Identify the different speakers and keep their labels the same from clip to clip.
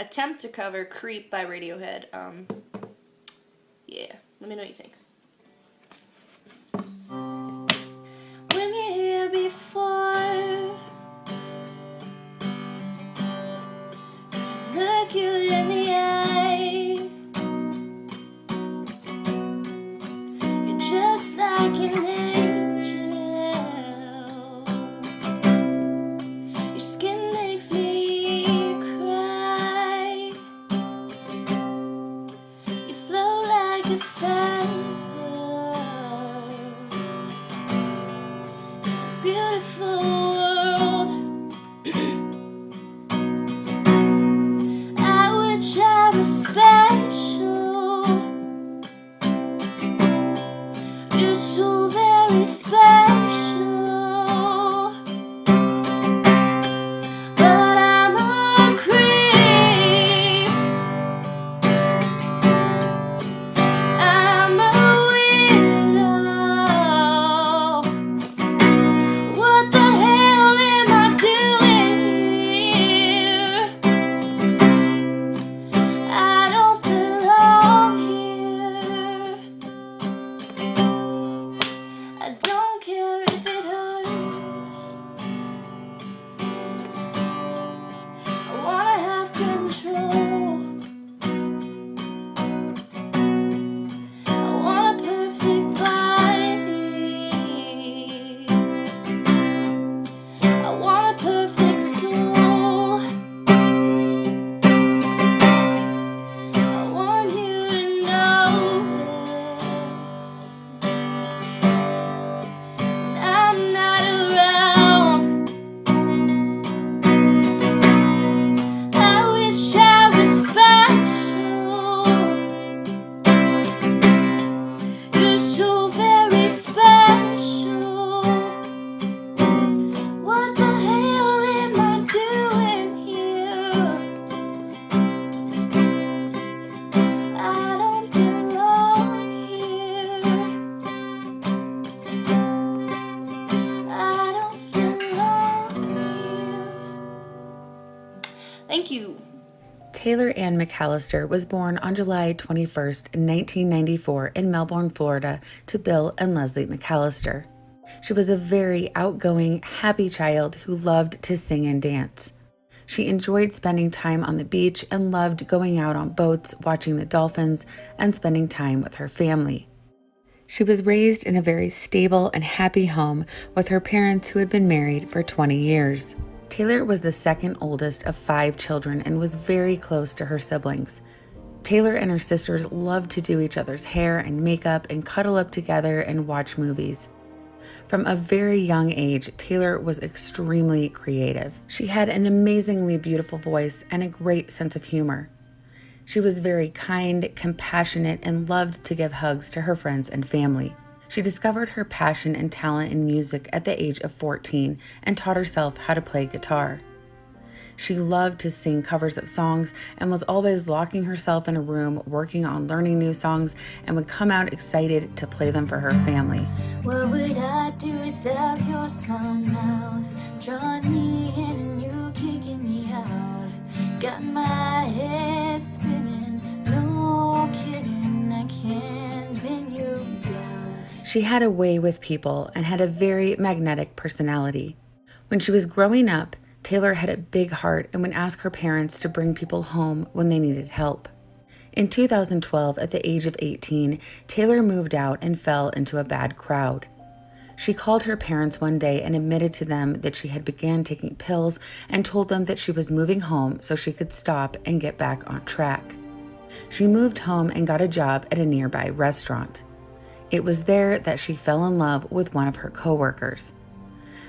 Speaker 1: attempt to cover Creep by Radiohead. Yeah, let me know what you think. When you're here before, look you in the eye, you're just like an angel, your skin makes me cry, you flow like a feather, beautiful world. I wish I was special. You're so very special. But I'm a creep. I'm a weirdo. What the hell am I doing here? I don't belong here. I don't care if it hurts. I wanna have control. I want a perfect body. I want a perfect soul. I want you to know this. I'm not around. I wish I was special. You're so very special. What the hell am I doing here? I don't belong here. I don't belong here. Thank you.
Speaker 2: Taylor Ann McAllister was born on July 21st, 1994 in Melbourne, Florida, to Bill and Leslie McAllister. She was a very outgoing, happy child who loved to sing and dance. She enjoyed spending time on the beach and loved going out on boats, watching the dolphins, and spending time with her family. She was raised in a very stable and happy home with her parents who had been married for 20 years. Taylor was the second oldest of 5 children and was very close to her siblings. Taylor and her sisters loved to do each other's hair and makeup and cuddle up together and watch movies. From a very young age, Taylor was extremely creative. She had an amazingly beautiful voice and a great sense of humor. She was very kind, compassionate, and loved to give hugs to her friends and family. She discovered her passion and talent in music at the age of 14 and taught herself how to play guitar. She loved to sing covers of songs and was always locking herself in a room working on learning new songs and would come out excited to play them for her family.
Speaker 1: What would I do without your smart mouth? Drawing me in and you kicking me out. Got my head spinning, no kidding, I can't pin you down.
Speaker 2: She had a way with people and had a very magnetic personality. When she was growing up, Taylor had a big heart and would ask her parents to bring people home when they needed help. In 2012, at the age of 18, Taylor moved out and fell into a bad crowd. She called her parents one day and admitted to them that she had began taking pills and told them that she was moving home so she could stop and get back on track. She moved home and got a job at a nearby restaurant. It was there that she fell in love with one of her coworkers.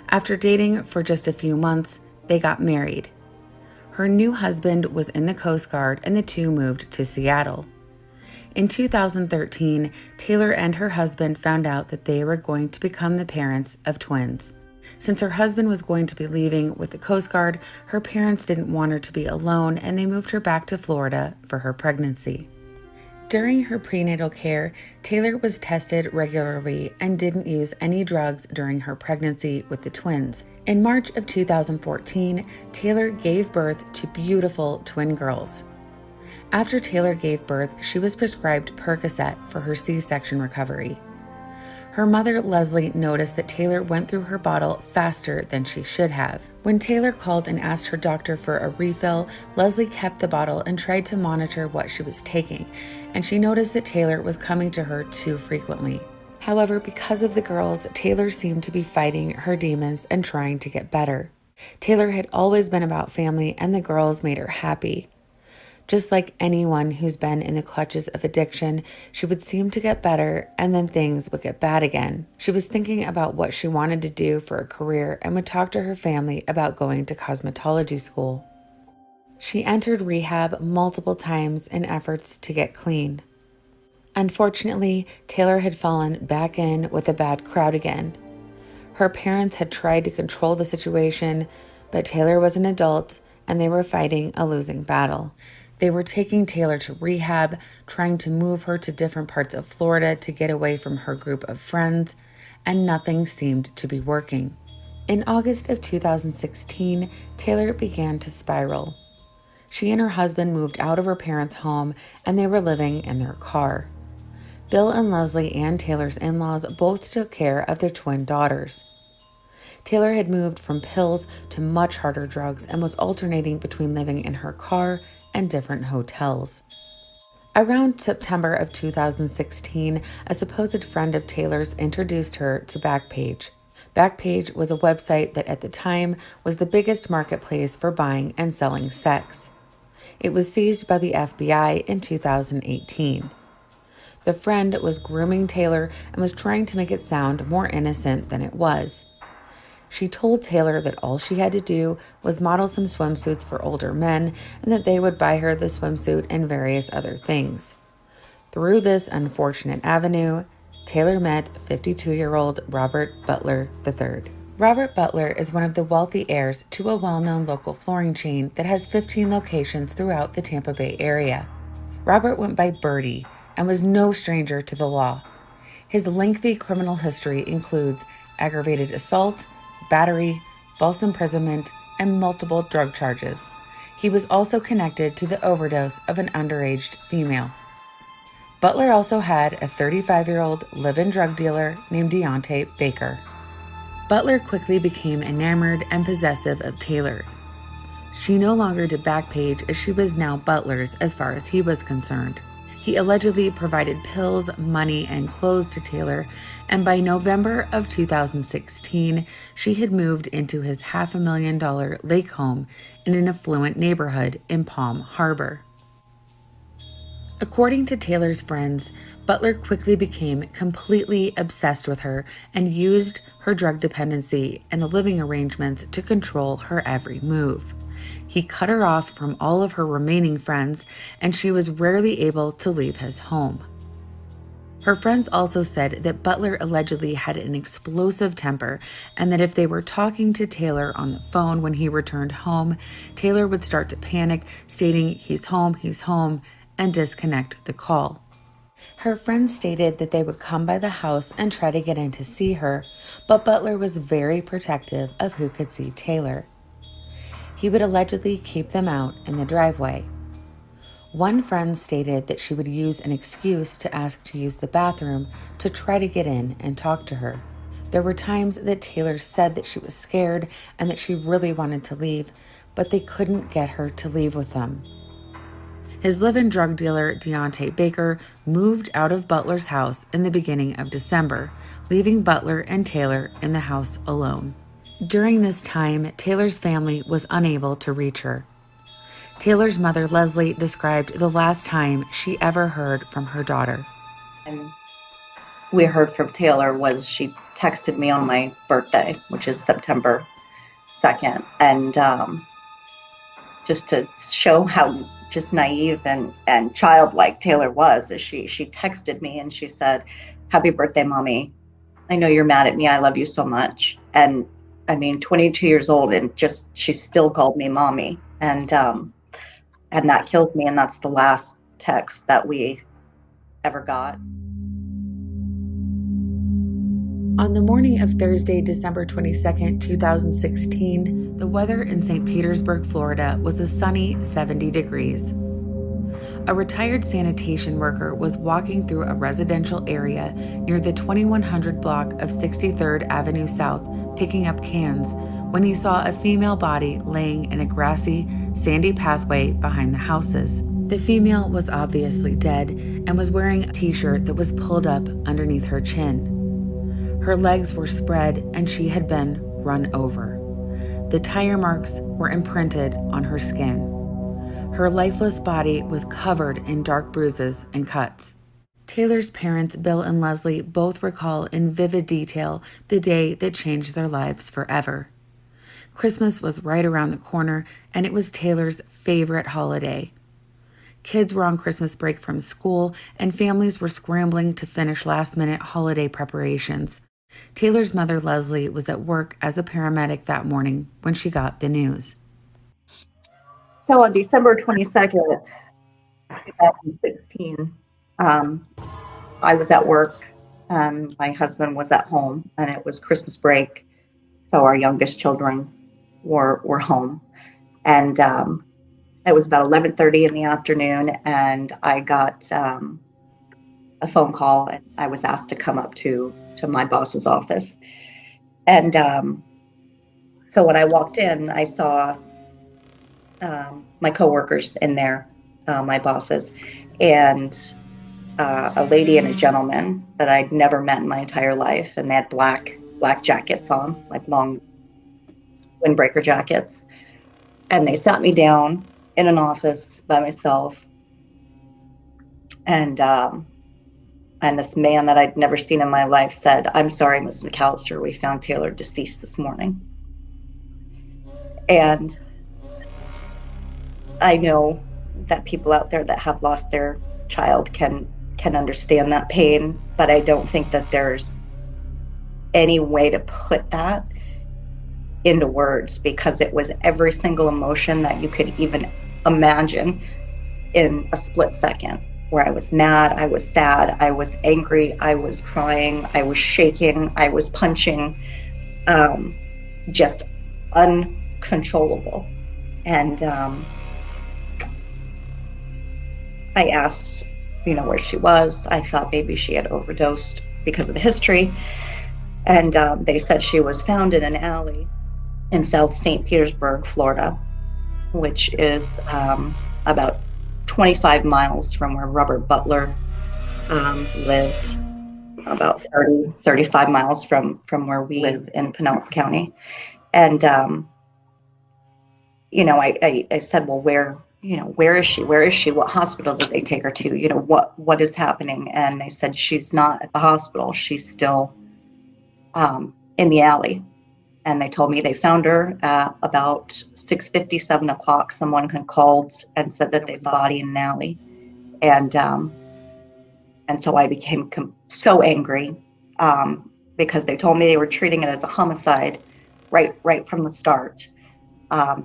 Speaker 2: After dating for just a few months, they got married. Her new husband was in the Coast Guard and the two moved to Seattle. In 2013, Taylor and her husband found out that they were going to become the parents of twins. Since her husband was going to be leaving with the Coast Guard, her parents didn't want her to be alone and they moved her back to Florida for her pregnancy. During her prenatal care, Taylor was tested regularly and didn't use any drugs during her pregnancy with the twins. In March of 2014, Taylor gave birth to beautiful twin girls. After Taylor gave birth, she was prescribed Percocet for her C-section recovery. Her mother, Leslie, noticed that Taylor went through her bottle faster than she should have. When Taylor called and asked her doctor for a refill, Leslie kept the bottle and tried to monitor what she was taking, and she noticed that Taylor was coming to her too frequently. However, because of the girls, Taylor seemed to be fighting her demons and trying to get better. Taylor had always been about family, and the girls made her happy. Just like anyone who's been in the clutches of addiction, she would seem to get better and then things would get bad again. She was thinking about what she wanted to do for a career and would talk to her family about going to cosmetology school. She entered rehab multiple times in efforts to get clean. Unfortunately, Taylor had fallen back in with a bad crowd again. Her parents had tried to control the situation, but Taylor was an adult and they were fighting a losing battle. They were taking Taylor to rehab, trying to move her to different parts of Florida to get away from her group of friends, and nothing seemed to be working. In August of 2016, Taylor began to spiral. She and her husband moved out of her parents' home, and they were living in their car. Bill and Leslie and Taylor's in-laws both took care of their twin daughters. Taylor had moved from pills to much harder drugs and was alternating between living in her car and different hotels. Around September of 2016, a supposed friend of Taylor's introduced her to Backpage. Backpage was a website that at the time was the biggest marketplace for buying and selling sex. It was seized by the FBI in 2018. The friend was grooming Taylor and was trying to make it sound more innocent than it was. She told Taylor that all she had to do was model some swimsuits for older men and that they would buy her the swimsuit and various other things. Through this unfortunate avenue, Taylor met 52-year-old Robert Butler III. Robert Butler is one of the wealthy heirs to a well-known local flooring chain that has 15 locations throughout the Tampa Bay area. Robert went by Birdie and was no stranger to the law. His lengthy criminal history includes aggravated assault, battery, false imprisonment, and multiple drug charges. He was also connected to the overdose of an underage female. Butler also had a 35-year-old live-in drug dealer named Deontay Baker. Butler quickly became enamored and possessive of Taylor. She no longer did Backpage as she was now Butler's as far as he was concerned. He allegedly provided pills, money, and clothes to Taylor, and by November of 2016, she had moved into his $500,000 lake home in an affluent neighborhood in Palm Harbor. According to Taylor's friends, Butler quickly became completely obsessed with her and used her drug dependency and the living arrangements to control her every move. He cut her off from all of her remaining friends, and she was rarely able to leave his home. Her friends also said that Butler allegedly had an explosive temper and that if they were talking to Taylor on the phone when he returned home, Taylor would start to panic, stating, he's home, and disconnect the call. Her friends stated that they would come by the house and try to get in to see her, but Butler was very protective of who could see Taylor. He would allegedly keep them out in the driveway. One friend stated that she would use an excuse to ask to use the bathroom to try to get in and talk to her. There were times that Taylor said that she was scared and that she really wanted to leave, but they couldn't get her to leave with them. His live-in drug dealer, Deontay Baker, moved out of Butler's house in the beginning of December, leaving Butler and Taylor in the house alone. During this time, Taylor's family was unable to reach her. Taylor's mother, Leslie, described the last time she ever heard from her daughter.
Speaker 3: And we heard from Taylor was she texted me on my birthday, which is September 2nd. And just to show how just naive and childlike Taylor was, is she texted me and she said, "Happy birthday, Mommy. I know you're mad at me. I love you so much." And I mean, 22 years old, and just she still called me Mommy. And that kills me. And that's the last text that we ever got.
Speaker 2: On the morning of Thursday, December 22nd, 2016, the weather in St. Petersburg, Florida was a sunny 70 degrees. A retired sanitation worker was walking through a residential area near the 2100 block of 63rd Avenue South, picking up cans, when he saw a female body laying in a grassy, sandy pathway behind the houses. The female was obviously dead and was wearing a t-shirt that was pulled up underneath her chin. Her legs were spread and she had been run over. The tire marks were imprinted on her skin. Her lifeless body was covered in dark bruises and cuts. Taylor's parents, Bill and Leslie, both recall in vivid detail the day that changed their lives forever. Christmas was right around the corner, and it was Taylor's favorite holiday. Kids were on Christmas break from school, and families were scrambling to finish last-minute holiday preparations. Taylor's mother, Leslie, was at work as a paramedic that morning when she got the news.
Speaker 3: So on December 22nd, 2016, I was at work and my husband was at home, and it was Christmas break. So our youngest children were home. And it was about 11:30 in the afternoon, and I got a phone call, and I was asked to come up to my boss's office. And so when I walked in, I saw my coworkers in there, my bosses, and a lady and a gentleman that I'd never met in my entire life, and they had black jackets on, like long windbreaker jackets. And they sat me down in an office by myself, and this man that I'd never seen in my life said, "I'm sorry, Ms. McAllister, we found Taylor deceased this morning." And I know that people out there that have lost their child can understand that pain, but I don't think that there's any way to put that into words, because it was every single emotion that you could even imagine in a split second, where I was mad, I was sad, I was angry, I was crying, I was shaking, I was punching, just uncontrollable. And I asked, where she was. I thought maybe she had overdosed because of the history. And they said she was found in an alley in South St. Petersburg, Florida, which is about 25 miles from where Robert Butler lived, about 35 miles from where we live in Pinellas County. And, I said, well, where is she? Where is she? What hospital did they take her to? What is happening? And they said, she's not at the hospital. She's still in the alley. And they told me they found her at about 6:50, 7 o'clock. Someone had called and said that there's a body in an alley. And so I became so angry because they told me they were treating it as a homicide right from the start.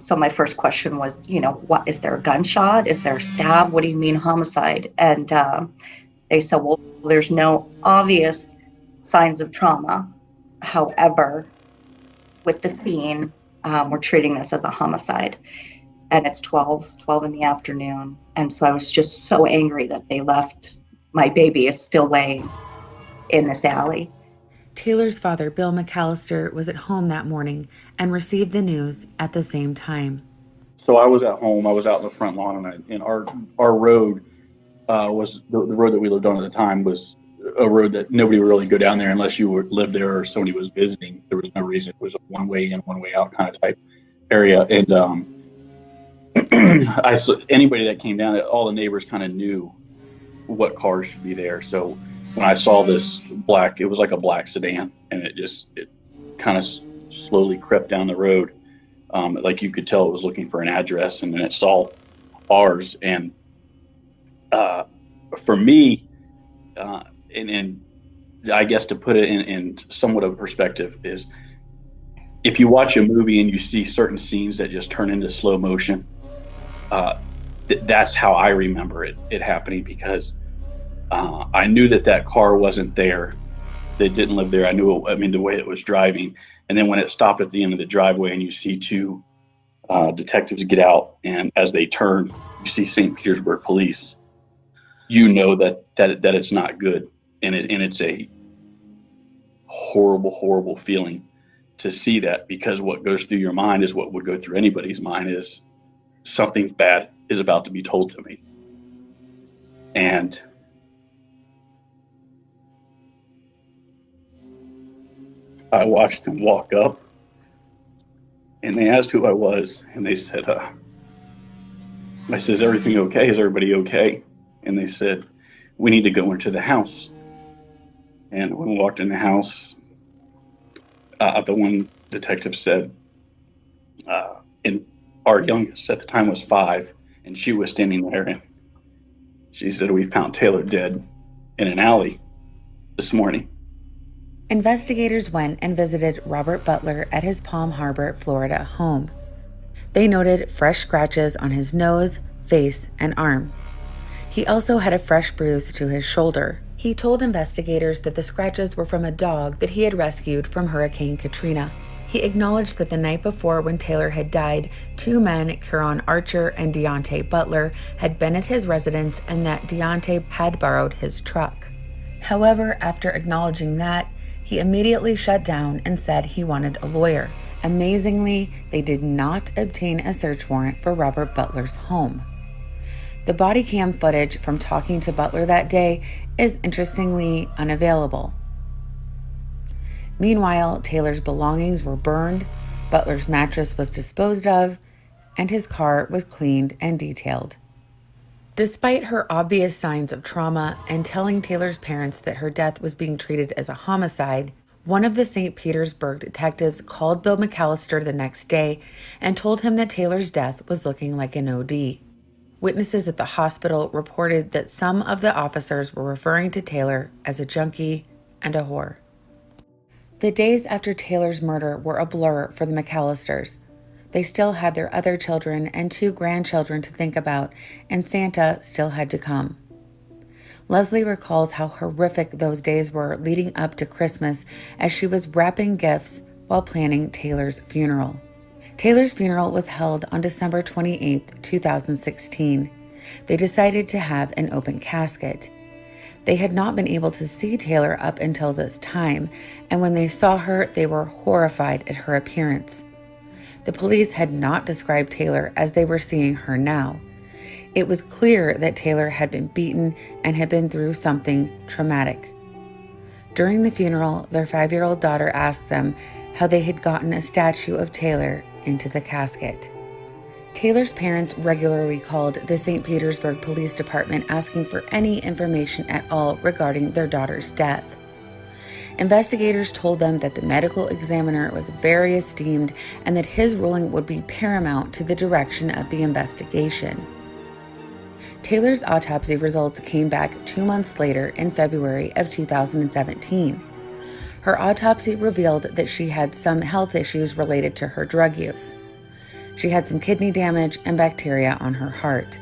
Speaker 3: So my first question was, what, is there a gunshot? Is there a stab? What do you mean homicide? And they said, well, there's no obvious signs of trauma. However, with the scene, we're treating this as a homicide. And it's 12 in the afternoon. And so I was just so angry that they left my baby is still laying in this alley.
Speaker 2: Taylor's father, Bill McAllister, was at home that morning and received the news at the same time.
Speaker 4: So I was at home. I was out in the front lawn, and our road was the road that we lived on at the time was a road that nobody would really go down there unless you lived there or somebody was visiting. There was no reason. It was a one way in, one way out kind of type area. And anybody that came down, all the neighbors kind of knew what cars should be there. So when I saw this it was like a black sedan, and it kind of slowly crept down the road. Like you could tell it was looking for an address, and then it saw ours. And for me, and I guess to put it in somewhat of a perspective is, if you watch a movie and you see certain scenes that just turn into slow motion, that's how I remember it happening, because I knew that car wasn't there. They didn't live there. I knew, the way it was driving. And then when it stopped at the end of the driveway and you see two detectives get out, and as they turn, you see St. Petersburg police, you know that it's not good. And it's a horrible, horrible feeling to see that, because what goes through your mind is what would go through anybody's mind, is something bad is about to be told to me. And I watched them walk up, and they asked who I was, and they said, I said, "Is everything okay? Is everybody okay?" And they said, "We need to go into the house." And when we walked in the house, the one detective said, and our youngest at the time was 5, and she was standing there, and she said, "We found Taylor dead in an alley this morning."
Speaker 2: Investigators went and visited Robert Butler at his Palm Harbor, Florida home. They noted fresh scratches on his nose, face, and arm. He also had a fresh bruise to his shoulder. He told investigators that the scratches were from a dog that he had rescued from Hurricane Katrina. He acknowledged that the night before, when Taylor had died, 2 men, Kieran Archer and Deontay Butler, had been at his residence, and that Deontay had borrowed his truck. However, after acknowledging that, he immediately shut down and said he wanted a lawyer. Amazingly, they did not obtain a search warrant for Robert Butler's home. The body cam footage from talking to Butler that day is interestingly unavailable. Meanwhile, Taylor's belongings were burned, Butler's mattress was disposed of, and his car was cleaned and detailed. Despite her obvious signs of trauma and telling Taylor's parents that her death was being treated as a homicide, one of the St. Petersburg detectives called Bill McAllister the next day and told him that Taylor's death was looking like an OD. Witnesses at the hospital reported that some of the officers were referring to Taylor as a junkie and a whore. The days after Taylor's murder were a blur for the McAllisters. They still had their other children and 2 grandchildren to think about, and Santa still had to come. Leslie recalls how horrific those days were leading up to Christmas as she was wrapping gifts while planning Taylor's funeral. Taylor's funeral was held on December 28, 2016. They decided to have an open casket. They had not been able to see Taylor up until this time, and when they saw her, they were horrified at her appearance. The police had not described Taylor as they were seeing her now. It was clear that Taylor had been beaten and had been through something traumatic. During the funeral, their 5-year-old daughter asked them how they had gotten a statue of Taylor into the casket. Taylor's parents regularly called the St. Petersburg Police Department asking for any information at all regarding their daughter's death. Investigators told them that the medical examiner was very esteemed and that his ruling would be paramount to the direction of the investigation. Taylor's autopsy results came back 2 months later in February of 2017. Her autopsy revealed that she had some health issues related to her drug use. She had some kidney damage and bacteria on her heart.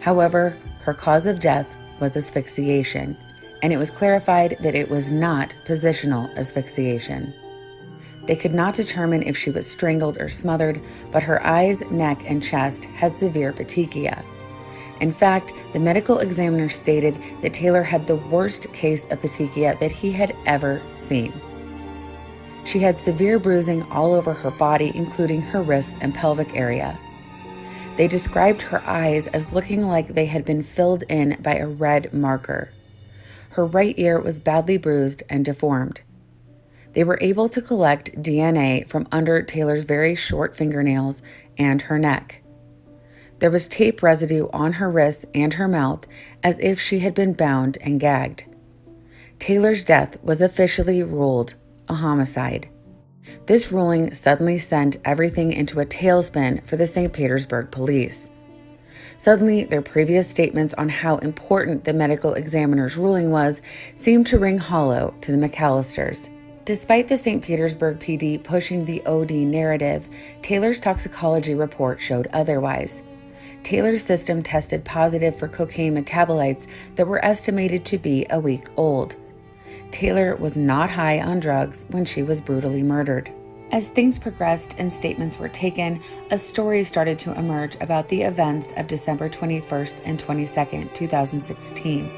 Speaker 2: However, her cause of death was asphyxiation, and it was clarified that it was not positional asphyxiation. They could not determine if she was strangled or smothered, but her eyes, neck, and chest had severe petechia. In fact, the medical examiner stated that Taylor had the worst case of petechia that he had ever seen. She had severe bruising all over her body, including her wrists and pelvic area. They described her eyes as looking like they had been filled in by a red marker. Her right ear was badly bruised and deformed. They were able to collect DNA from under Taylor's very short fingernails and her neck. There was tape residue on her wrists and her mouth as if she had been bound and gagged. Taylor's death was officially ruled a homicide. This ruling suddenly sent everything into a tailspin for the St. Petersburg police. Suddenly, their previous statements on how important the medical examiner's ruling was seemed to ring hollow to the McAllisters. Despite the St. Petersburg PD pushing the OD narrative, Taylor's toxicology report showed otherwise. Taylor's system tested positive for cocaine metabolites that were estimated to be a week old. Taylor was not high on drugs when she was brutally murdered. As things progressed and statements were taken, a story started to emerge about the events of December 21st and 22nd, 2016.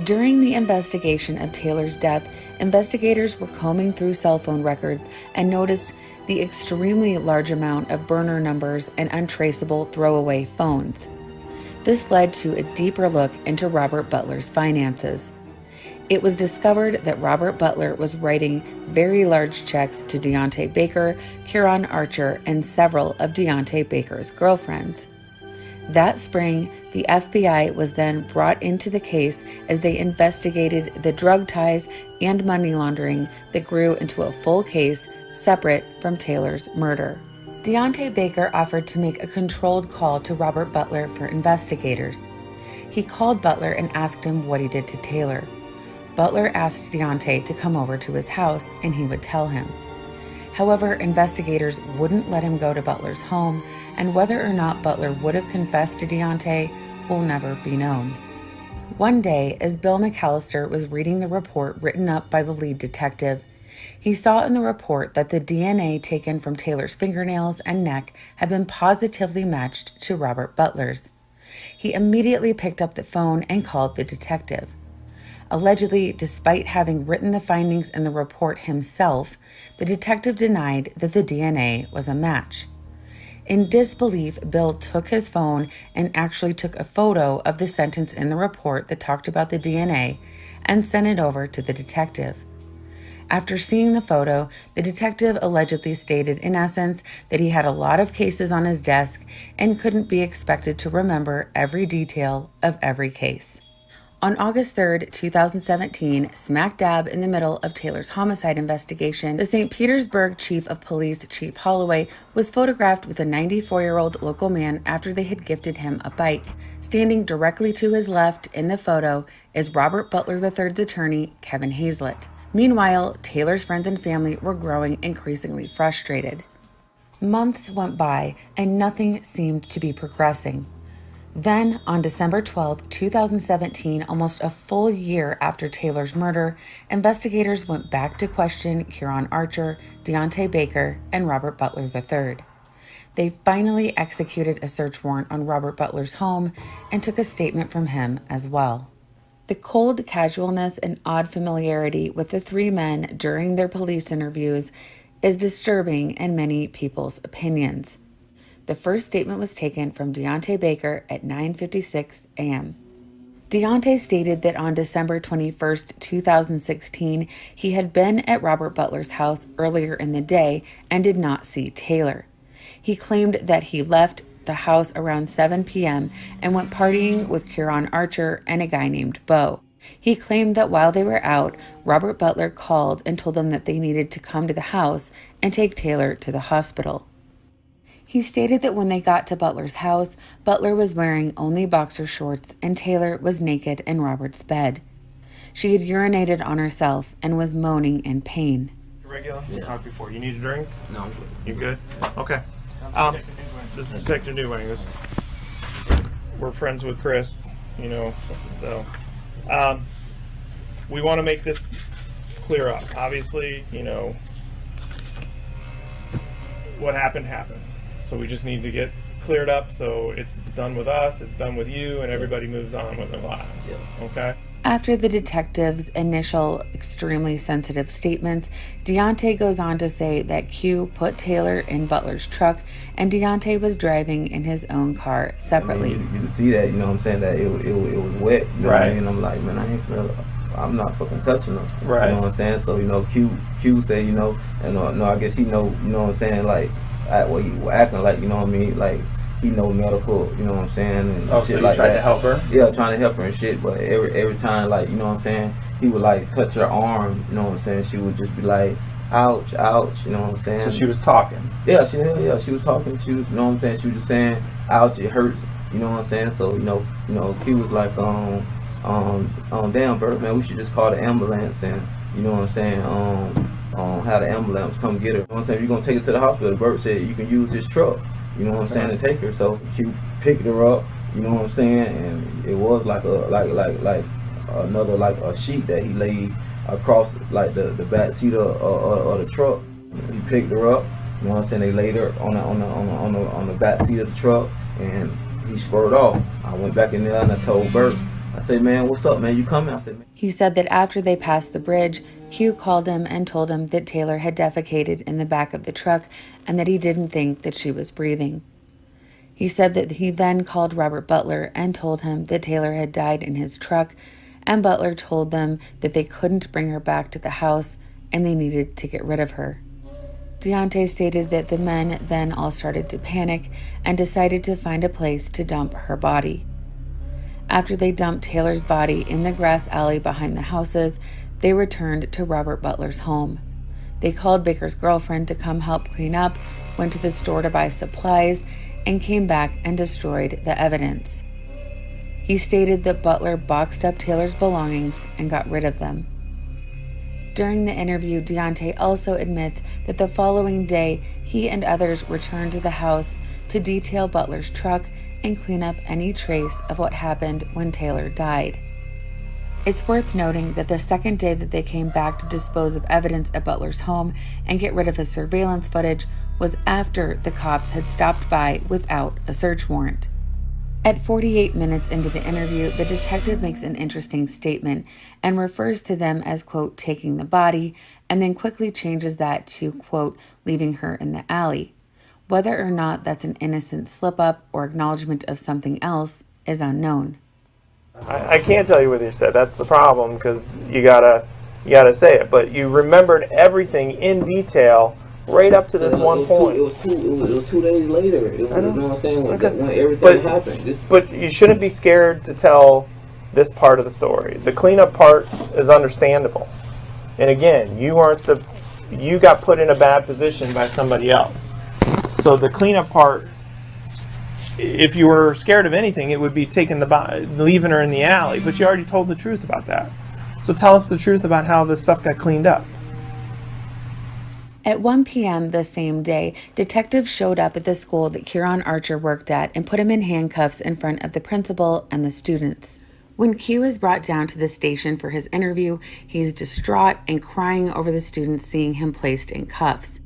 Speaker 2: During the investigation of Taylor's death, investigators were combing through cell phone records and noticed the extremely large amount of burner numbers and untraceable throwaway phones. This led to a deeper look into Robert Butler's finances. It was discovered that Robert Butler was writing very large checks to Deontay Baker, Kieran Archer, and several of Deontay Baker's girlfriends. That spring, the FBI was then brought into the case as they investigated the drug ties and money laundering that grew into a full case separate from Taylor's murder. Deontay Baker offered to make a controlled call to Robert Butler for investigators. He called Butler and asked him what he did to Taylor. Butler asked Deontay to come over to his house and he would tell him. However, investigators wouldn't let him go to Butler's home, and whether or not Butler would have confessed to Deontay will never be known. One day, as Bill McAllister was reading the report written up by the lead detective, he saw in the report that the DNA taken from Taylor's fingernails and neck had been positively matched to Robert Butler's. He immediately picked up the phone and called the detective. Allegedly, despite having written the findings in the report himself, the detective denied that the DNA was a match. In disbelief, Bill took his phone and actually took a photo of the sentence in the report that talked about the DNA and sent it over to the detective. After seeing the photo, the detective allegedly stated in essence that he had a lot of cases on his desk and couldn't be expected to remember every detail of every case. On August 3rd, 2017, smack dab in the middle of Taylor's homicide investigation, the St. Petersburg Chief of Police, Chief Holloway, was photographed with a 94-year-old local man after they had gifted him a bike. Standing directly to his left in the photo is Robert Butler III's attorney, Kevin Hazlett. Meanwhile, Taylor's friends and family were growing increasingly frustrated. Months went by and nothing seemed to be progressing. Then, on December 12, 2017, almost a full year after Taylor's murder, investigators went back to question Kieran Archer, Deontay Baker, and Robert Butler III. They finally executed a search warrant on Robert Butler's home and took a statement from him as well. The cold casualness and odd familiarity with the three men during their police interviews is disturbing in many people's opinions. The first statement was taken from Deontay Baker at 9:56 a.m. Deontay stated that on December 21st, 2016, he had been at Robert Butler's house earlier in the day and did not see Taylor. He claimed that he left the house around 7 p.m. and went partying with Kieran Archer and a guy named Bo. He claimed that while they were out, Robert Butler called and told them that they needed to come to the house and take Taylor to the hospital. He stated that when they got to Butler's house, Butler was wearing only boxer shorts and Taylor was naked in Robert's bed. She had urinated on herself and was moaning in pain.
Speaker 5: Regular? Yeah. Talked before. You need a drink?
Speaker 6: No, I'm good.
Speaker 5: You good? Okay. This is Detective Newwing. We're friends with Chris, so we want to make this clear up. Obviously, what happened. So we just need to get cleared up so it's done with us, it's done with you, and everybody moves on with their lives. Yeah. Okay?
Speaker 2: After the detective's initial extremely sensitive statements, Deontay goes on to say that Q put Taylor in Butler's truck and Deontay was driving in his own car separately.
Speaker 6: You can see that, that it was wet,
Speaker 5: right.
Speaker 6: And I'm like, man, I ain't smell it. I'm not fucking touching them.
Speaker 5: Right.
Speaker 6: You know what I'm saying? So, Q said, and no, I guess he know, like, he was acting like, like he know medical, you know what I'm saying? And
Speaker 5: oh,
Speaker 6: shit
Speaker 5: so you
Speaker 6: like
Speaker 5: tried
Speaker 6: that.
Speaker 5: To help her?
Speaker 6: Yeah, trying to help her and shit, but every time, like, he would, like, touch her arm, she would just be like, ouch, ouch, you know what I'm saying?
Speaker 5: So she was talking?
Speaker 6: Yeah, she was talking, she was, she was just saying, ouch, it hurts, you know what I'm saying? So, Q was like, damn, Bert, man, we should just call the ambulance and, you know what I'm saying, have the ambulance come get her. You know what I'm saying? If you're going to take her to the hospital, Bert said you can use his truck, you know what I'm saying, to take her. So Q picked her up, you know what I'm saying, and it was like another like a sheet that he laid across like the back seat of the truck. He picked her up, you know what I'm saying. They laid her on the back seat of the truck, and he spurred off. I went back in there and I told Bert, I said, man, what's up, man? You coming? I said, man.
Speaker 2: He said that after they passed the bridge, Q called him and told him that Taylor had defecated in the back of the truck and that he didn't think that she was breathing. He said that he then called Robert Butler and told him that Taylor had died in his truck, and Butler told them that they couldn't bring her back to the house and they needed to get rid of her. Deontay stated that the men then all started to panic and decided to find a place to dump her body. After they dumped Taylor's body in the grass alley behind the houses, they returned to Robert Butler's home. They called Baker's girlfriend to come help clean up, went to the store to buy supplies, and came back and destroyed the evidence. He stated that Butler boxed up Taylor's belongings and got rid of them. During the interview, Deontay also admits that the following day, he and others returned to the house to detail Butler's truck and clean up any trace of what happened when Taylor died. It's worth noting that the second day that they came back to dispose of evidence at Butler's home and get rid of his surveillance footage was after the cops had stopped by without a search warrant. At 48 minutes into the interview, the detective makes an interesting statement and refers to them as, quote, taking the body, and then quickly changes that to, quote, leaving her in the alley. Whether or not that's an innocent slip-up or acknowledgement of something else is unknown.
Speaker 5: I can't tell you what you said. That's the problem, because you gotta say it. But you remembered everything in detail right up to this one point.
Speaker 6: It was 2 days later. You know what I'm saying? When everything happened.
Speaker 5: But you shouldn't be scared to tell this part of the story. The cleanup part is understandable. And again, you got put in a bad position by somebody else. So the cleanup part, if you were scared of anything, it would be leaving her in the alley. But you already told the truth about that. So tell us the truth about how this stuff got cleaned up.
Speaker 2: At 1 p.m. the same day, detectives showed up at the school that Kieran Archer worked at and put him in handcuffs in front of the principal and the students. When Q is brought down to the station for his interview, he's distraught and crying over the students seeing him placed in cuffs.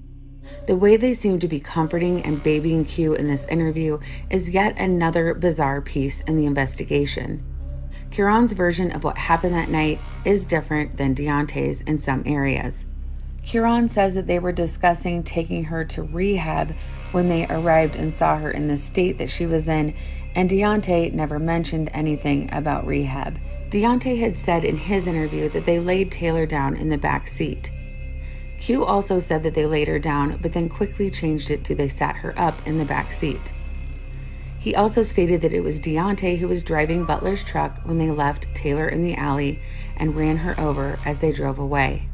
Speaker 2: The way they seem to be comforting and babying Q in this interview is yet another bizarre piece in the investigation. Kieran's version of what happened that night is different than Deontay's in some areas. Kieran says that they were discussing taking her to rehab when they arrived and saw her in the state that she was in, and Deontay never mentioned anything about rehab. Deontay had said in his interview that they laid Taylor down in the back seat. Q also said that they laid her down, but then quickly changed it to they sat her up in the back seat. He also stated that it was Deontay who was driving Butler's truck when they left Taylor in the alley and ran her over as they drove away.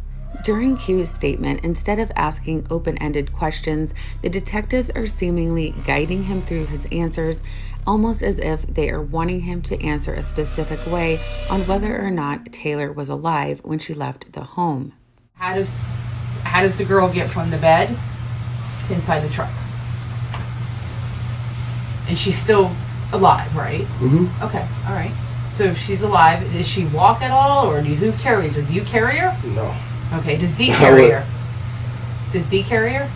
Speaker 2: During Q's statement, instead of asking open-ended questions, the detectives are seemingly guiding him through his answers, almost as if they are wanting him to answer a specific way on whether or not Taylor was alive when she left the home.
Speaker 7: How does the girl get from the bed to inside the truck? And she's still alive, right?
Speaker 8: Mm-hmm.
Speaker 7: Okay, all right. So if she's alive, does she walk at all, or who carries her? Do you carry her?
Speaker 8: No.
Speaker 7: Okay, does Dee carry her? Does Dee carry her?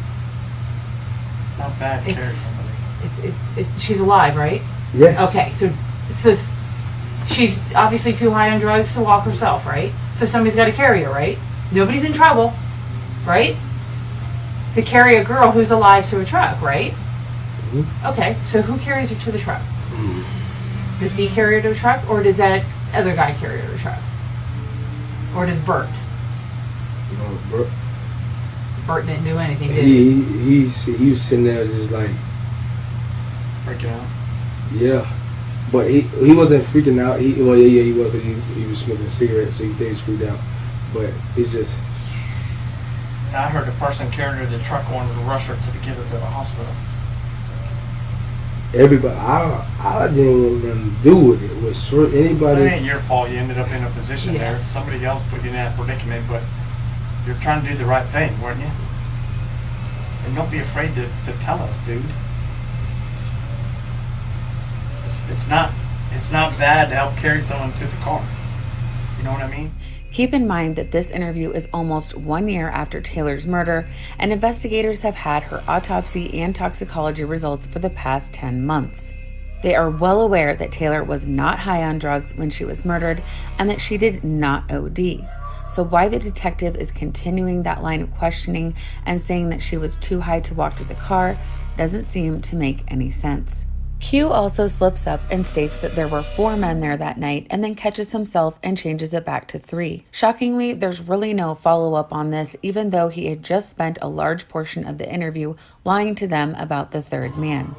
Speaker 9: It's not bad carrying somebody.
Speaker 7: It's she's alive, right?
Speaker 8: Yes.
Speaker 7: Okay, so she's obviously too high on drugs to walk herself, right? So somebody's got to carry her, right? Nobody's in trouble, right? To carry a girl who's alive to a truck, right?
Speaker 8: Mm-hmm.
Speaker 7: Okay, so who carries her to the truck? Does Dee carry her to a truck, or does that other guy carry her to a truck? Or does Bert?
Speaker 8: No,
Speaker 7: Bert didn't do anything, did he?
Speaker 8: He was sitting there just like
Speaker 9: Freaking out.
Speaker 8: yeah, but he wasn't freaking out. He was because he was smoking a cigarette, so he thinks he's freaked out. But it's just
Speaker 9: I heard the person carrying her to the truck wanted to rush her to get her to the hospital.
Speaker 8: everybody. I didn't want nothing to do with it. Was anybody?
Speaker 9: It ain't your fault. You ended up in a position there.
Speaker 7: Yes.
Speaker 9: Somebody else put you in that predicament, but you're trying to do the right thing, weren't you? And don't be afraid to tell us, dude. It's not bad to help carry someone to the car. You know what I mean?
Speaker 2: Keep in mind that this interview is almost 1 year after Taylor's murder, and investigators have had her autopsy and toxicology results for the past 10 months. They are well aware that Taylor was not high on drugs when she was murdered and that she did not OD. So why the detective is continuing that line of questioning and saying that she was too high to walk to the car doesn't seem to make any sense. Q also slips up and states that there were 4 men there that night and then catches himself and changes it back to 3. Shockingly, there's really no follow-up on this, even though he had just spent a large portion of the interview lying to them about the 3rd man.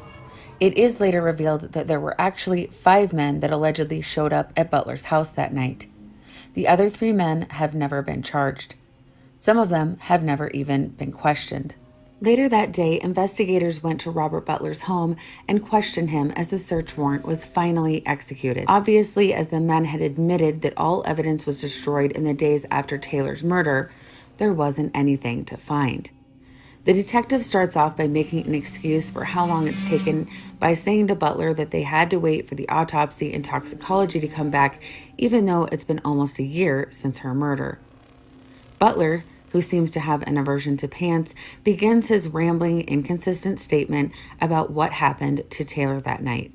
Speaker 2: It is later revealed that there were actually 5 men that allegedly showed up at Butler's house that night. The other 3 men have never been charged. Some of them have never even been questioned. Later that day, investigators went to Robert Butler's home and questioned him as the search warrant was finally executed. Obviously, as the men had admitted that all evidence was destroyed in the days after Taylor's murder, there wasn't anything to find. The detective starts off by making an excuse for how long it's taken by saying to Butler that they had to wait for the autopsy and toxicology to come back, even though it's been almost a year since her murder. Butler, who seems to have an aversion to pants, begins his rambling, inconsistent statement about what happened to Taylor that night.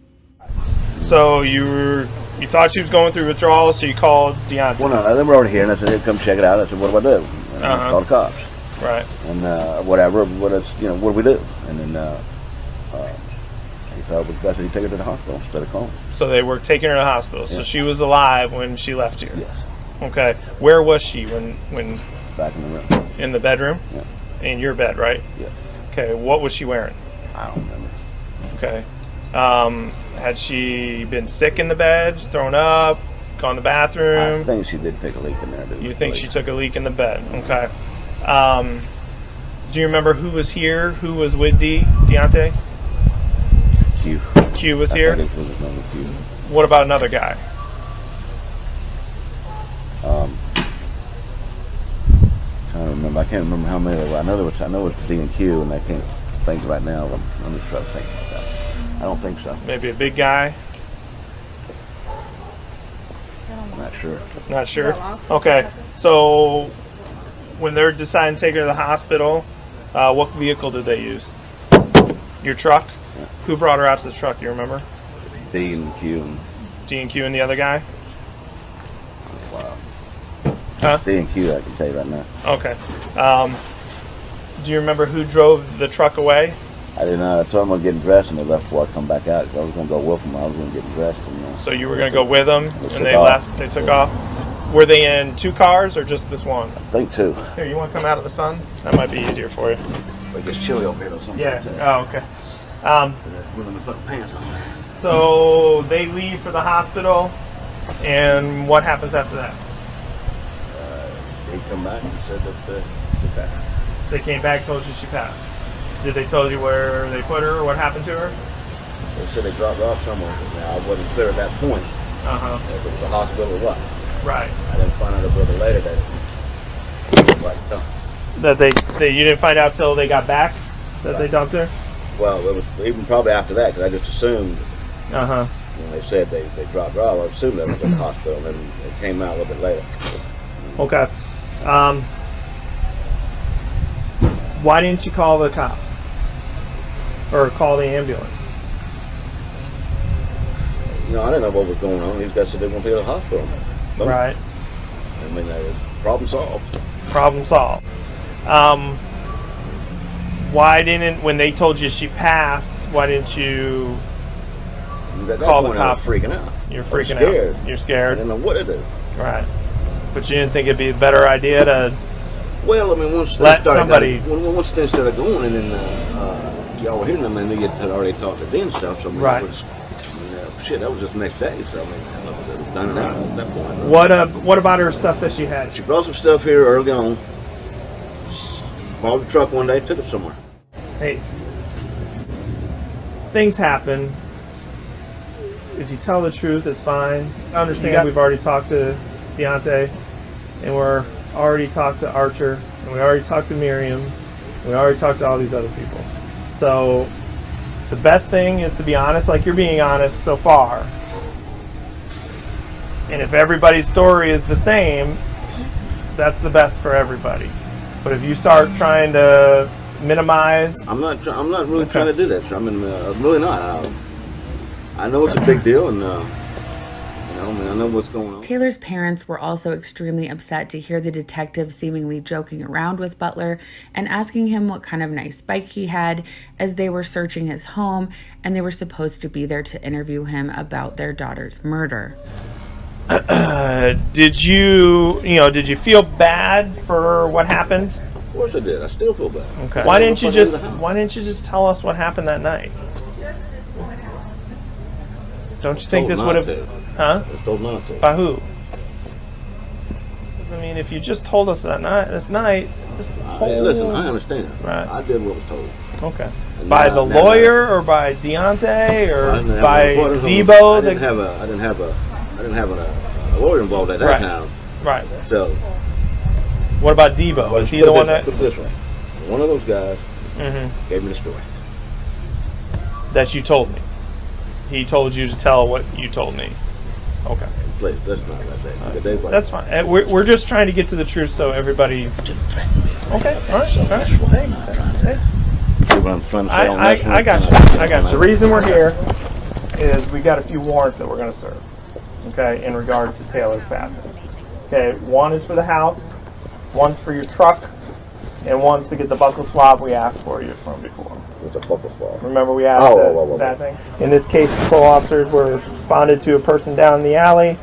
Speaker 5: So you thought she was going through withdrawal, so you called Deontay.
Speaker 10: Well, no, they were already here, and I said, hey, come check it out. I said, what do I do? And I called the cops.
Speaker 5: Right.
Speaker 10: And whatever, what do we do? And then he thought it was best that he take her to the hospital instead of calling.
Speaker 5: So they were taking her to the hospital. Yeah. So she was alive when she left you?
Speaker 10: Yes.
Speaker 5: Okay. Where was she when
Speaker 10: back in the room.
Speaker 5: In the bedroom?
Speaker 10: Yeah.
Speaker 5: In your bed, right?
Speaker 10: Yeah.
Speaker 5: Okay. What was she wearing?
Speaker 10: I don't remember.
Speaker 5: Okay. Had she been sick in the bed, thrown up, gone to the bathroom?
Speaker 10: I think she did take a leak in there.
Speaker 5: You think she took a leak in the bed? Okay. Do you remember who was here? Who was with Deontay?
Speaker 10: Q.
Speaker 5: Q was here?
Speaker 10: I think it was another Q.
Speaker 5: What about another guy?
Speaker 10: I don't remember. I can't remember how many there were. I know it was D and Q, and I can't think right now. I'm just trying to think about that. I don't think so.
Speaker 5: Maybe a big guy?
Speaker 10: Not sure.
Speaker 5: Not sure? Okay. So when they're deciding to take her to the hospital, what vehicle did they use? Your truck?
Speaker 10: Yeah.
Speaker 5: Who brought her out to the truck? Do you remember?
Speaker 10: D and Q.
Speaker 5: D and Q and the other guy?
Speaker 10: Wow.
Speaker 5: Huh?
Speaker 10: D and Q, I can tell you right now.
Speaker 5: Okay. Do you remember who drove the truck away?
Speaker 10: I did not. I told them I was getting dressed, and they left before I come back out. I was going to go with them. I was going to get dressed. And,
Speaker 5: so you were going to go with them, and they
Speaker 10: off.
Speaker 5: left. They took off. Were they in 2 cars or just this one?
Speaker 10: I think 2.
Speaker 5: Here, you want to come out of the sun? That might be easier for you.
Speaker 10: It gets chilly over here or something.
Speaker 5: Yeah.
Speaker 10: Like that.
Speaker 5: Oh, okay.
Speaker 10: Women with fucking pants on.
Speaker 5: So they leave for the hospital, and what happens after that?
Speaker 10: They come back and said that she passed.
Speaker 5: They came back, told you she passed. Did they tell you where they put her or what happened to her?
Speaker 10: They said they dropped her off somewhere. Now, I wasn't clear at that point. If it was a hospital or what.
Speaker 5: Right.
Speaker 10: I didn't find out a little bit later
Speaker 5: That you didn't find out till they got back that they dumped her?
Speaker 10: Well, it was even probably after that, because I just assumed. When they said they dropped her off, I assumed that was in the hospital, and then it came out a little bit later.
Speaker 5: Okay. Why didn't you call the cops? Or call the ambulance?
Speaker 10: I didn't know what was going on. These guys said they want to go to the hospital.
Speaker 5: Right.
Speaker 10: I mean, problem solved.
Speaker 5: Problem solved. Why didn't, when they told you she passed, why didn't you call the cops?
Speaker 10: I was freaking out.
Speaker 5: You're freaking
Speaker 10: scared.
Speaker 5: out. You're scared.
Speaker 10: I didn't know what to do.
Speaker 5: Right. But you didn't think it'd be a better idea to
Speaker 10: Well, I mean, once things started going, and then y'all were hearing them, and they had already talked to them and stuff. So I mean,
Speaker 5: right.
Speaker 10: That was just the next day. So I mean, it was done and out at that point.
Speaker 5: What about her stuff that she had?
Speaker 10: She brought some stuff here early on. Bought the truck one day, took it somewhere.
Speaker 5: Hey, things happen. If you tell the truth, it's fine. I understand we've already talked to Deontay, and we're already talked to Archer, and we already talked to Miriam, and we already talked to all these other people. So The best thing is to be honest, like you're being honest so far. And if everybody's story is the same, that's the best for everybody. But if you start trying to minimize,
Speaker 10: I'm not really trying to do that. I mean, I'm really not. I know it's a big deal, and I know what's going on.
Speaker 2: Taylor's parents were also extremely upset to hear the detective seemingly joking around with Butler and asking him what kind of nice bike he had as they were searching his home, and they were supposed to be there to interview him about their daughter's murder.
Speaker 5: Did you feel bad for what happened?
Speaker 10: Of course I did. I still feel bad.
Speaker 5: Okay. Why didn't you just tell us what happened that night? Don't you think this would have? Huh?
Speaker 10: I was told not to.
Speaker 5: By who? I mean, if you just told us that night.
Speaker 10: Listen, I understand.
Speaker 5: Right.
Speaker 10: I did what was told.
Speaker 5: Okay. By the lawyer or by Deontay or by Debo?
Speaker 10: I didn't have a lawyer involved at that time.
Speaker 5: Right.
Speaker 10: So.
Speaker 5: What about Debo? Was he the one that?
Speaker 10: Put it this way. One of those guys gave me the story.
Speaker 5: That you told me. He told you to tell what you told me. Okay.
Speaker 10: Please, that's not like that.
Speaker 5: That's fine. We're just trying to get to the truth so everybody. Okay. All right. Hey.
Speaker 10: I'm trying to say on this one.
Speaker 5: I got you. The reason we're here is we got a few warrants that we're going to serve. Okay, in regard to Taylor's passing. Okay, one is for the house, one's for your truck, and one's to get the buccal swab we asked for you from before.
Speaker 10: What's a buccal swab?
Speaker 5: Remember we asked that thing? In this case, patrol officers responded to a person down in the alley,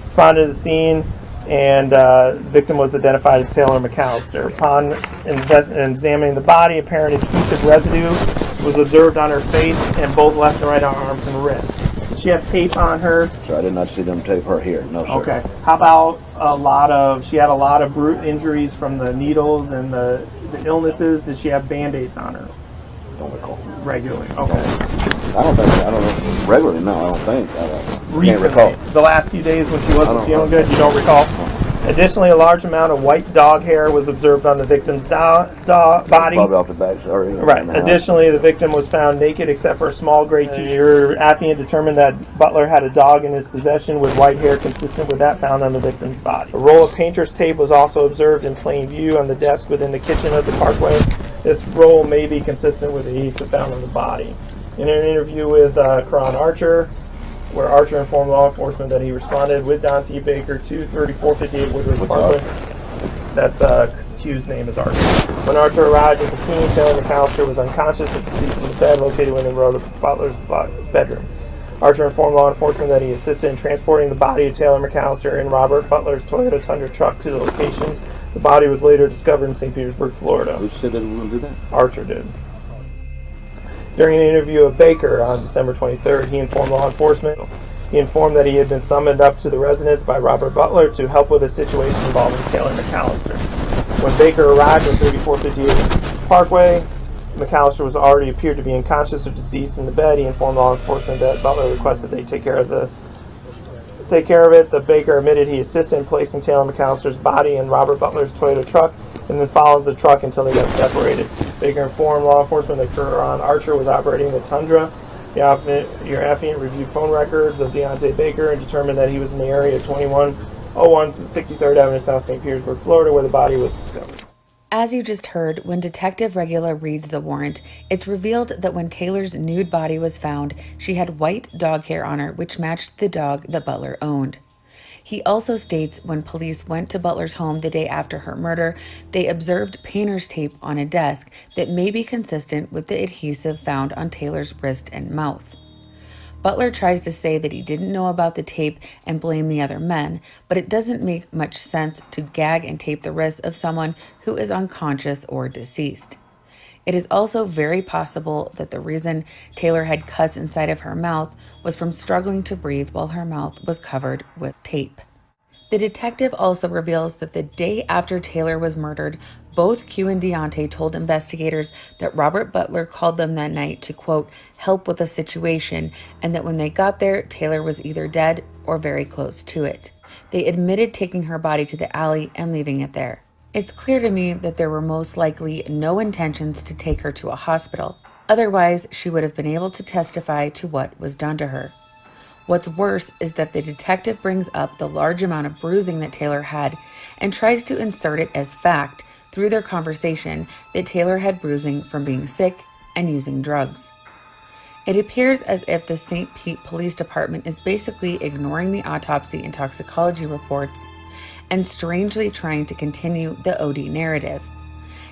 Speaker 5: responded to the scene, and the victim was identified as Taylor McAllister. Upon examining the body, apparent adhesive residue was observed on her face and both left and right arms and wrists. Did she have tape on her?
Speaker 10: So I did not see them tape her here. No, sir.
Speaker 5: Okay. How about she had a lot of brute injuries from the needles and the illnesses. Did she have Band-Aids on her?
Speaker 10: Don't recall.
Speaker 5: Regularly. Okay.
Speaker 10: I don't know. Regularly, no, I don't think.
Speaker 5: Recently,
Speaker 10: can't recall.
Speaker 5: The last few days when she wasn't feeling good, you don't recall? Additionally, a large amount of white dog hair was observed on the victim's body.
Speaker 10: Probably off the back, sorry.
Speaker 5: Right. Additionally, the victim was found naked except for a small gray t-shirt. Your affiant determined that Butler had a dog in his possession with white hair consistent with that found on the victim's body. A roll of painter's tape was also observed in plain view on the desk within the kitchen of the Parkway. This roll may be consistent with the adhesive found on the body. In an interview with Karan Archer, where Archer informed law enforcement that he responded with Deontay Baker to 3458 Woodridge Parkway. That's Q's name is Archer. When Archer arrived at the scene, Taylor McAllister was unconscious and deceased in the bed located within the road of Butler's bedroom. Archer informed law enforcement that he assisted in transporting the body of Taylor McAllister in Robert Butler's Toyota Tundra truck to the location. The body was later discovered in St. Petersburg, Florida.
Speaker 10: Who said that we were going to do that?
Speaker 5: Archer did. During an interview of Baker on December 23rd, he informed law enforcement. He informed that he had been summoned up to the residence by Robert Butler to help with a situation involving Taylor McAllister. When Baker arrived at 3458 Parkway, McAllister was already appeared to be unconscious or deceased in the bed. He informed law enforcement that Butler requested they take care of it. The Baker admitted he assisted in placing Taylor McAllister's body in Robert Butler's Toyota truck and then followed the truck until they got separated. Baker informed law enforcement that Karan Archer was operating the Tundra. Your affiant reviewed phone records of Deontay Baker and determined that he was in the area of 2101 63rd Avenue, South St. Petersburg, Florida, where the body was discovered.
Speaker 2: As you just heard, when Detective Regula reads the warrant, it's revealed that when Taylor's nude body was found, she had white dog hair on her, which matched the dog that Butler owned. He also states when police went to Butler's home the day after her murder, they observed painter's tape on a desk that may be consistent with the adhesive found on Taylor's wrist and mouth. Butler tries to say that he didn't know about the tape and blame the other men, but it doesn't make much sense to gag and tape the wrist of someone who is unconscious or deceased. It is also very possible that the reason Taylor had cuts inside of her mouth was from struggling to breathe while her mouth was covered with tape. The detective also reveals that the day after Taylor was murdered, both Q and Deontay told investigators that Robert Butler called them that night to, quote, help with a situation, and that when they got there, Taylor was either dead or very close to it. They admitted taking her body to the alley and leaving it there. It's clear to me that there were most likely no intentions to take her to a hospital. Otherwise, she would have been able to testify to what was done to her. What's worse is that the detective brings up the large amount of bruising that Taylor had and tries to insert it as fact through their conversation that Taylor had bruising from being sick and using drugs. It appears as if the St. Pete Police Department is basically ignoring the autopsy and toxicology reports and strangely trying to continue the OD narrative.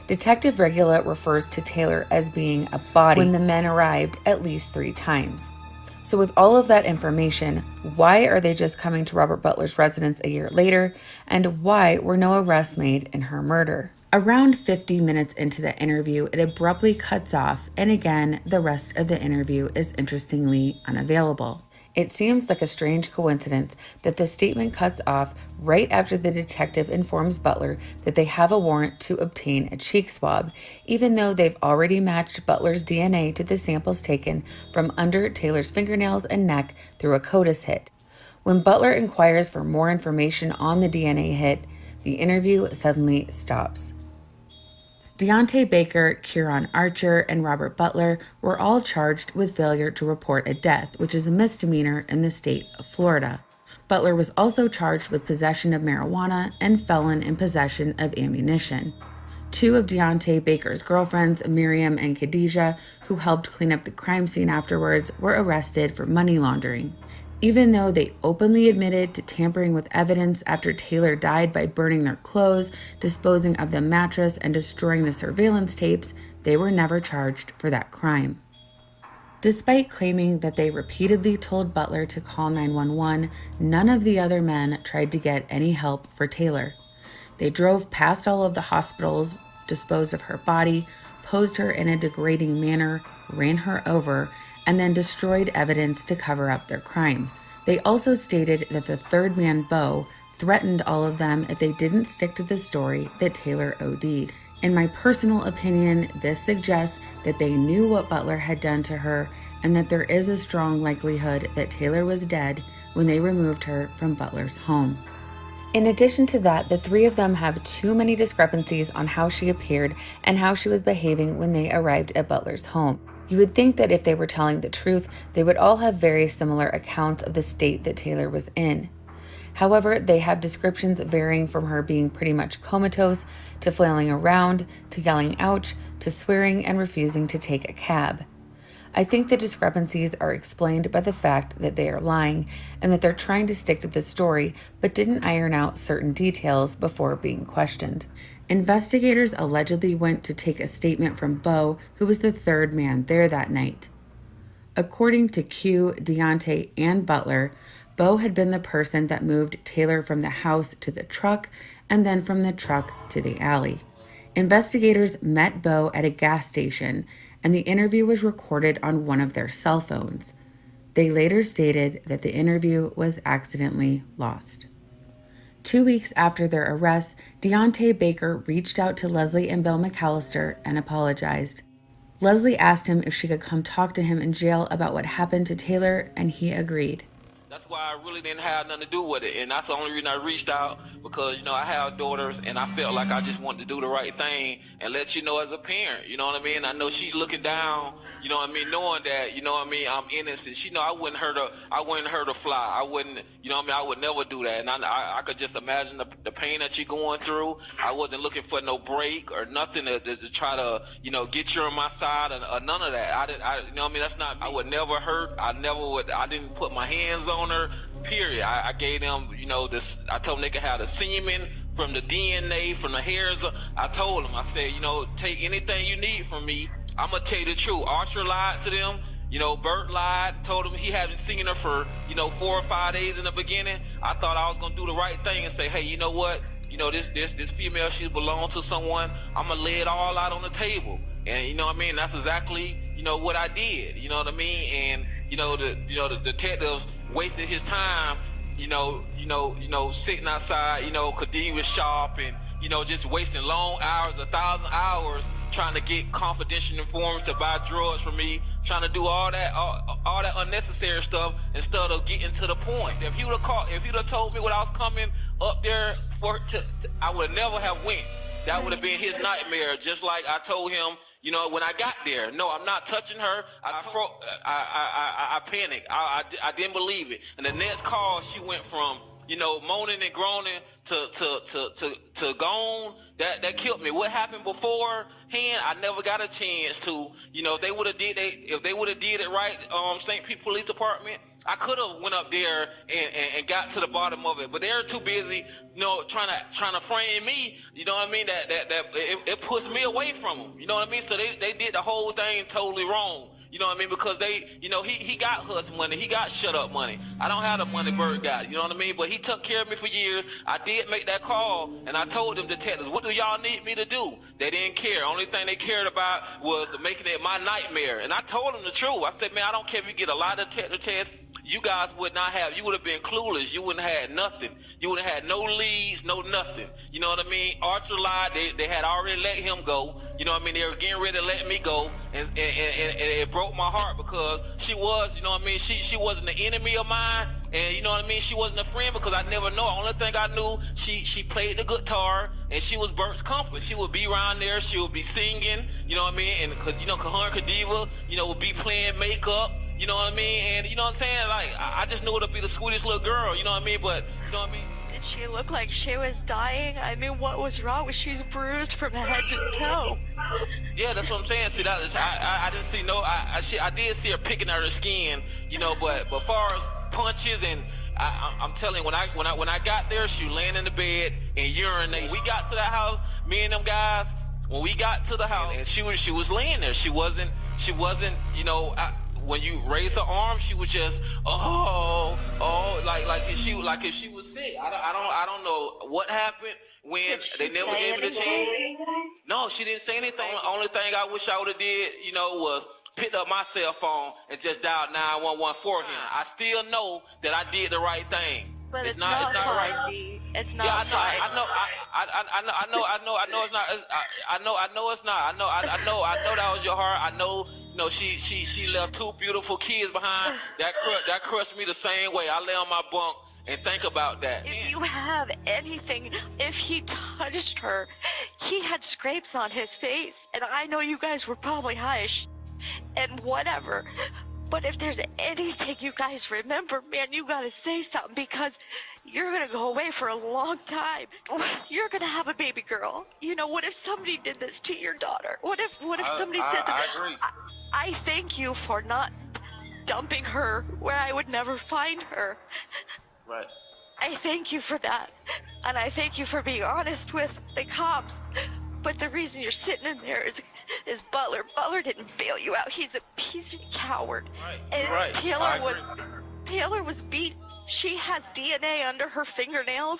Speaker 2: Detective Regula refers to Taylor as being a body when the men arrived at least 3 times. So with all of that information, why are they just coming to Robert Butler's residence a year later, and why were no arrests made in her murder? Around 50 minutes into the interview, it abruptly cuts off, and again, the rest of the interview is interestingly unavailable. It seems like a strange coincidence that the statement cuts off right after the detective informs Butler that they have a warrant to obtain a cheek swab, even though they've already matched Butler's DNA to the samples taken from under Taylor's fingernails and neck through a CODIS hit. When Butler inquires for more information on the DNA hit, the interview suddenly stops. Deontay Baker, Kieran Archer, and Robert Butler were all charged with failure to report a death, which is a misdemeanor in the state of Florida. Butler was also charged with possession of marijuana and felon in possession of ammunition. 2 of Deontay Baker's girlfriends, Miriam and Khadijah, who helped clean up the crime scene afterwards, were arrested for money laundering. Even though they openly admitted to tampering with evidence after Taylor died by burning their clothes, disposing of the mattress, and destroying the surveillance tapes, they were never charged for that crime. Despite claiming that they repeatedly told Butler to call 911, none of the other men tried to get any help for Taylor. They drove past all of the hospitals, disposed of her body, posed her in a degrading manner, ran her over, and then destroyed evidence to cover up their crimes. They also stated that the third man, Bo, threatened all of them if they didn't stick to the story that Taylor OD'd. In my personal opinion, this suggests that they knew what Butler had done to her and that there is a strong likelihood that Taylor was dead when they removed her from Butler's home. In addition to that, the 3 of them have too many discrepancies on how she appeared and how she was behaving when they arrived at Butler's home. You would think that if they were telling the truth, they would all have very similar accounts of the state that Taylor was in. However, they have descriptions varying from her being pretty much comatose, to flailing around, to yelling ouch, to swearing and refusing to take a cab. I think the discrepancies are explained by the fact that they are lying and that they're trying to stick to the story but didn't iron out certain details before being questioned. Investigators allegedly went to take a statement from Bo, who was the third man there that night. According to Q, Deontay, and Butler, Bo had been the person that moved Taylor from the house to the truck and then from the truck to the alley. Investigators met Bo at a gas station, and the interview was recorded on one of their cell phones. They later stated that the interview was accidentally lost. 2 weeks after their arrests, Deontay Baker reached out to Leslie and Bill McAllister and apologized. Leslie asked him if she could come talk to him in jail about what happened to Taylor, and he agreed.
Speaker 11: That's why I really didn't have nothing to do with it, and that's the only reason I reached out, because, you know, I have daughters, and I felt like I just wanted to do the right thing and let you know as a parent, you know what I mean? I know she's looking down, you know what I mean, knowing that, you know what I mean, I'm innocent. She know I wouldn't hurt her fly. I wouldn't, you know what I mean, I would never do that, and I could just imagine the pain that she's going through. I wasn't looking for no break or nothing to try to, you know, get you on my side or none of that. You know what I mean, that's not, I would never hurt. I didn't put my hands on her, period. I gave them, you know, I told them they could have the semen from the DNA, from the hairs. I told them, I said, you know, take anything you need from me. I'm going to tell you the truth. Archer lied to them. You know, Bert lied, told him he hadn't seen her for, you know, 4 or 5 days in the beginning. I thought I was going to do the right thing and say, hey, you know what? You know, this female, she belongs to someone. I'm going to lay it all out on the table. And, you know what I mean? That's exactly, you know, what I did. You know what I mean? And, you know, the detective wasted his time, you know, sitting outside, you know, because he was sharp and, you know, just wasting long hours, 1,000 hours, trying to get confidential informants to buy drugs from me, trying to do all that unnecessary stuff instead of getting to the point. If you'd have told me what I was coming up there for, I would never have went. that would have been his nightmare. Just like I told him, you know, when I got there, no, I'm not touching her. I panicked. I didn't believe it. And the next call, she went from, you know, moaning and groaning to gone. That killed me. What happened beforehand, I never got a chance to. You know, if they would have did it right, St. Pete Police Department, I could have went up there and got to the bottom of it. But they're too busy, you know, trying to frame me. You know what I mean? That it puts me away from them. You know what I mean? So they did the whole thing totally wrong. You know what I mean? Because they, you know, he got hus money. He got shut up money. I don't have the money Bird got. You know what I mean? But he took care of me for years. I did make that call, and I told them detectives, what do y'all need me to do? They didn't care. Only thing they cared about was making it my nightmare. And I told them the truth. I said, man, I don't care if you get a lie detector test. You guys would not have, you would have been clueless. You wouldn't have had nothing. You would have had no leads, no nothing. You know what I mean? Archer lied. They had already let him go. You know what I mean? They were getting ready to let me go. And it broke my heart because she was, you know what I mean? She wasn't the enemy of mine. And you know what I mean? She wasn't a friend because I never know. Only thing I knew, she played the guitar and she was Bert's company. She would be around there. She would be singing, you know what I mean? And cause, you know, Kahan Kadiva, you know, would be playing makeup. You know what I mean? And you know what I'm saying? Like, I just knew her to be the sweetest little girl, you know what I mean? But, you know what I mean?
Speaker 12: Did she look like she was dying? I mean, what was wrong? She's bruised from head to toe.
Speaker 11: Yeah, that's what I'm saying. See, I didn't see no, I did see her picking at her skin, you know, but far as punches and, I'm telling you, when I got there, she was laying in the bed and urinating. We got to that house, me and them guys, when we got to the house, and she was laying there. She wasn't, you know, when you raise her arm, she was just like if she was sick. I don't know what happened when they never gave me the chance. No, she didn't say anything. Only thing I wish I would have did, you know, was picked up my cell phone and just dialed 911 for him. I still know that I did the right thing.
Speaker 12: But it's not right. D. It's not.
Speaker 11: Yeah, I know it's not. I know it's not. I know that was your heart. I know. You know, she left two beautiful kids behind. That crushed me the same way. I lay on my bunk and think about that.
Speaker 12: If you have anything, if he touched her, he had scrapes on his face, and I know you guys were probably high and whatever. But if there's anything you guys remember, man, you gotta say something because you're gonna go away for a long time. You're gonna have a baby girl. You know, what if somebody did this to your daughter? What if somebody did this?
Speaker 11: I agree.
Speaker 12: I thank you for not dumping her where I would never find her.
Speaker 11: Right.
Speaker 12: I thank you for that. And I thank you for being honest with the cops. But the reason you're sitting in there is Butler. Butler didn't bail you out. He's a coward.
Speaker 11: Right.
Speaker 12: And
Speaker 11: right.
Speaker 12: Taylor was beat. She has DNA under her fingernails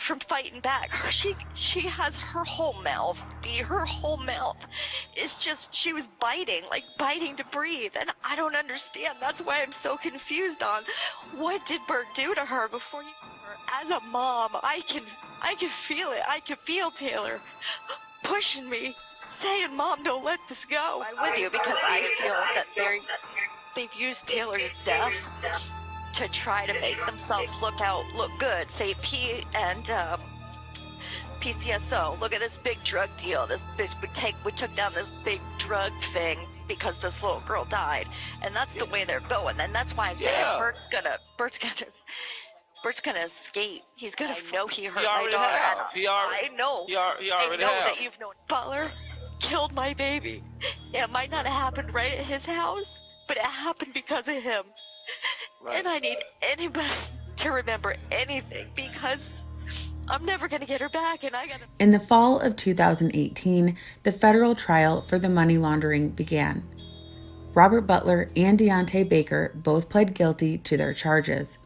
Speaker 12: from fighting back. She has her whole mouth. Her whole mouth is just, she was biting to breathe, and I don't understand. That's why I'm so confused on what did Bert do to her before you. As a mom, I can feel it. I can feel Taylor pushing me, saying, "Mom, don't let this go." I'm with you because I feel that they've used Taylor's death to try to make themselves look good. Say P and PCSO. Look at this big drug deal. We took down this big drug thing because this little girl died, and that's the way they're going. And that's why I'm saying Bert's gonna escape. He's gonna know he hurt my daughter. I know.
Speaker 11: He already
Speaker 12: that you've known. Butler killed my baby. It might not have happened right at his house, but it happened because of him. Right. And I need anybody to remember anything because I'm never gonna get her back, and I gotta.
Speaker 2: In the fall of 2018, the federal trial for the money laundering began. Robert Butler and Deontay Baker both pled guilty to their charges.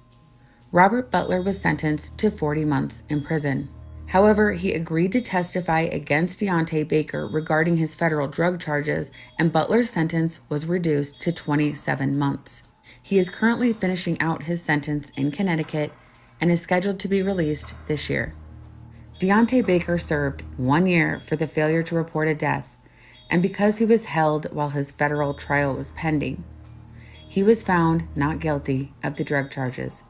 Speaker 2: Robert Butler was sentenced to 40 months in prison. However, he agreed to testify against Deontay Baker regarding his federal drug charges, and Butler's sentence was reduced to 27 months. He is currently finishing out his sentence in Connecticut and is scheduled to be released this year. Deontay Baker served 1 year for the failure to report a death, and because he was held while his federal trial was pending, he was found not guilty of the drug charges.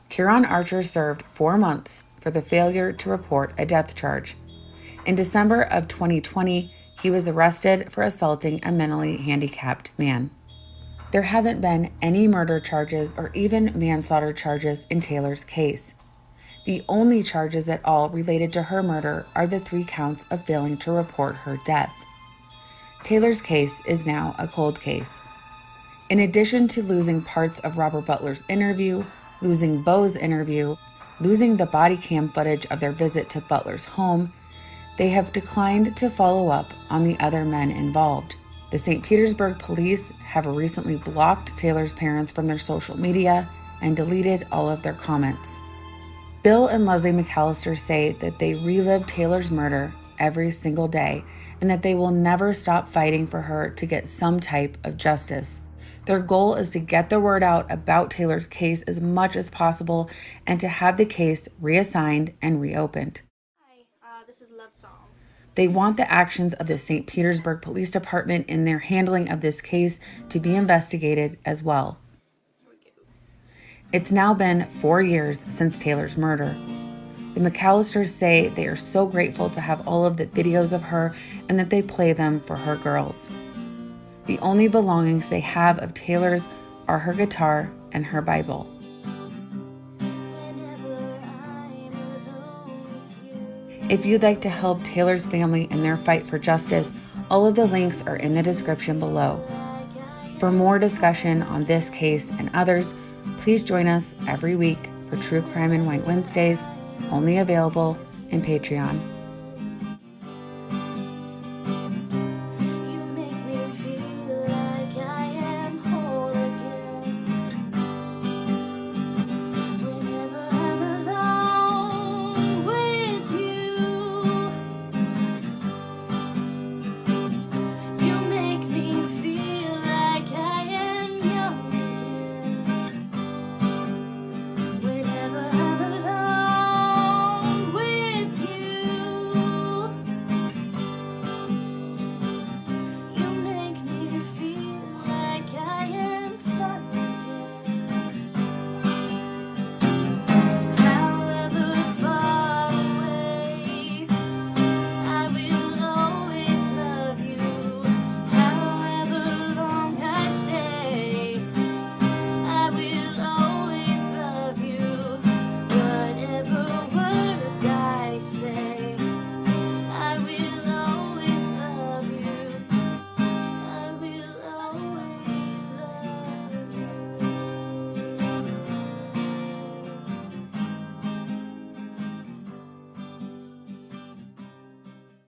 Speaker 2: Kieran Archer served 4 months for the failure to report a death charge. In December of 2020, he was arrested for assaulting a mentally handicapped man. There haven't been any murder charges or even manslaughter charges in Taylor's case. The only charges at all related to her murder are the 3 counts of failing to report her death. Taylor's case is now a cold case. In addition to losing parts of Robert Butler's interview, losing Beau's interview, losing the body cam footage of their visit to Butler's home, they have declined to follow up on the other men involved. The St. Petersburg police have recently blocked Taylor's parents from their social media and deleted all of their comments. Bill and Leslie McAllister say that they relive Taylor's murder every single day and that they will never stop fighting for her to get some type of justice. Their goal is to get the word out about Taylor's case as much as possible and to have the case reassigned and reopened.
Speaker 13: Hi, this is Love Song.
Speaker 2: They want the actions of the St. Petersburg Police Department in their handling of this case to be investigated as well. It's now been 4 years since Taylor's murder. The McAllisters say they are so grateful to have all of the videos of her and that they play them for her girls. The only belongings they have of Taylor's are her guitar and her Bible. If you'd like to help Taylor's family in their fight for justice, all of the links are in the description below. For more discussion on this case and others, please join us every week for True Crime and White Wednesdays, only available in Patreon.